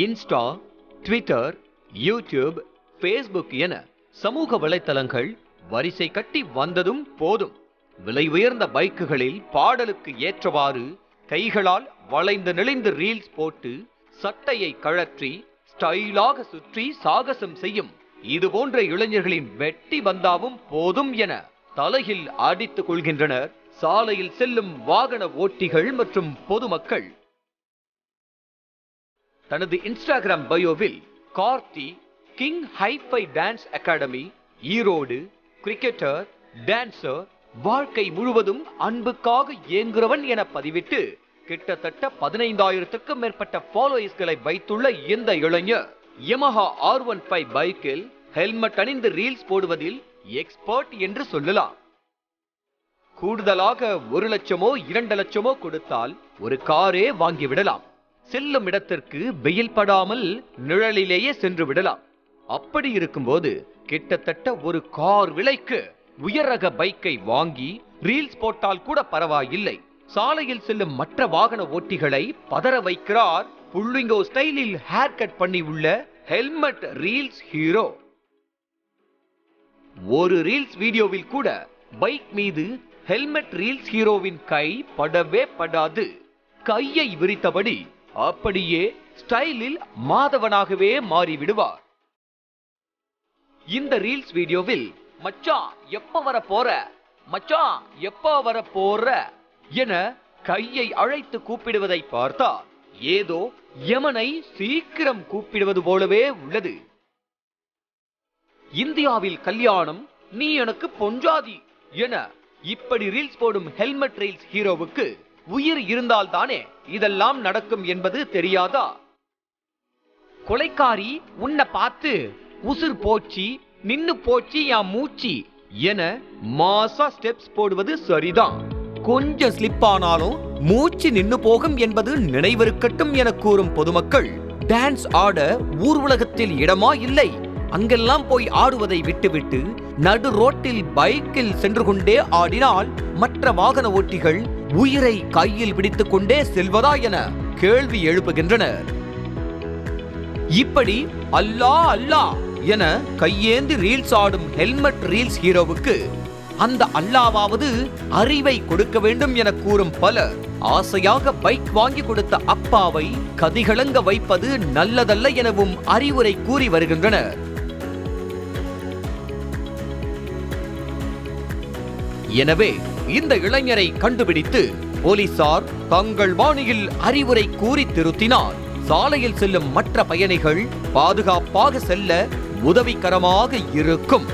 Insta, Twitter, YouTube, Facebook என சமூக வலைத்தளங்கள் வரிசை கட்டி வந்ததும் போதும். விலை உயர்ந்த பைக்குகளில் பாடலுக்கு ஏற்றவாறு கைகளால் வளைந்து நெளிந்து ரீல்ஸ் போட்டு சட்டையை கழற்றி ஸ்டைலாக சுற்றி சாகசம் செய்யும் இது போன்ற இளைஞர்களின் வெட்டி பந்தாவும் போதும் என தலையில் அடித்துக் கொள்கின்றனர் சாலையில் செல்லும் வாகன ஓட்டிகள் மற்றும் பொதுமக்கள். தனது இன்ஸ்டாகிராம் பயோவில் Karthi king hifi dance academy, Erode, cricketer, dancer, வாழ்க்கை முழுவதும் அன்புக்காக ஏங்குறவன் என பதிவிட்டு கிட்டத்தட்ட 15,000க்கும் மேற்பட்ட ஃபாலோவர்ஸ்களை வைத்துள்ள இந்த இளைஞர் யமஹா R15 பைக்கில் ஹெல்மெட் அணிந்து ரீல்ஸ் போடுவதில் எக்ஸ்பர்ட் என்று சொல்லலாம். கூடுதலாக 1 லட்சமோ 2 லட்சமோ கொடுத்தால் ஒரு காரே வாங்கி விடலாம். செல்லும் இடத்திற்கு வெயில் படாமல் நிழலிலேயே சென்று விடலாம். அப்படி இருக்கும்போது கிட்டத்தட்ட ஒரு கார் விலைக்கு உயர் ரக பைக்கை வாங்கி ரீல்ஸ் போட்டால் கூட பரவாயில்லை. சாலையில் செல்லும் மற்ற வாகன ஓட்டிகளை பதற வைக்கிறார் புள்ளிங்கோ ஸ்டைலில் ஹேர் கட் பண்ணி உள்ள ஹெல்மெட் ரீல்ஸ் ஹீரோ. ஒரு ரீல்ஸ் வீடியோவில் கூட பைக் மீது ஹெல்மெட் ரீல்ஸ் ஹீரோவின் கை படவே படாது. கையை விரித்தபடி அப்படியே ஸ்டைலில் மாதவனாகவே மாறிவிடுவார். இந்த ரீல்ஸ் வீடியோவில் மச்சான் எப்ப வர போற, மச்சான் எப்ப வர போற என கையை அழைத்து கூப்பிடுவதை பார்த்தால் ஏதோ யமனை சீக்கிரம் கூப்பிடுவது போலவே உள்ளது. இந்தியாவில் கல்யாணம், நீ எனக்கு பொஞ்சாதி என இப்படி ரீல்ஸ் போடும் ஹெல்மெட் ரீல்ஸ் ஹீரோவுக்கு உயிர் இருந்தால் தானே இதெல்லாம் நடக்கும் என்பது தெரியாதா? கொலைக்காரி உன்னை பார்த்து உசுர் போச்சி, நின்னு போச்சி என் மூச்சி என மாசா ஸ்டெப்ஸ் போடுவது சரிதான். கொஞ்சம் ஸ்லிப் ஆனாலும் மூச்சு நின்னு போகும் என்பது நினைவிருக்கட்டும் என கூறும் பொதுமக்கள் டான்ஸ் ஆட ஊர் உலகத்தில் இடமா இல்லை, அங்கெல்லாம் போய் ஆடுவதை விட்டுவிட்டு நடு ரோட்டில் பைக்கில் சென்று கொண்டே ஆடினால் மற்ற வாகன ஓட்டிகள் உயிரை கையில் பிடித்துக் கொண்டே செல்வதா என கேள்வி எழுப்புகின்றனர். இப்படி அல்லா அல்லா என கையேந்தி ரீல்ஸ் ஆடும் ஹெல்மெட் ரீல்ஸ் ஹீரோவுக்கு அந்த அல்லாவாவது அறிவை கொடுக்க வேண்டும் என கூறும் பலர் ஆசையாக பைக் வாங்கி கொடுத்த அப்பாவை கதிகலங்க வைப்பது நல்லதல்ல எனவும் அறிவுரை கூறி வருகின்றனர். எனவே இந்த இளைஞரை கண்டுபிடித்து போலீசார் தங்கள் பாணியில் அறிவுரை கூறி திருத்தினால் சாலையில் செல்லும் மற்ற பயணிகள் பாதுகாப்பாக செல்ல உதவிகரமாக இருக்கும்.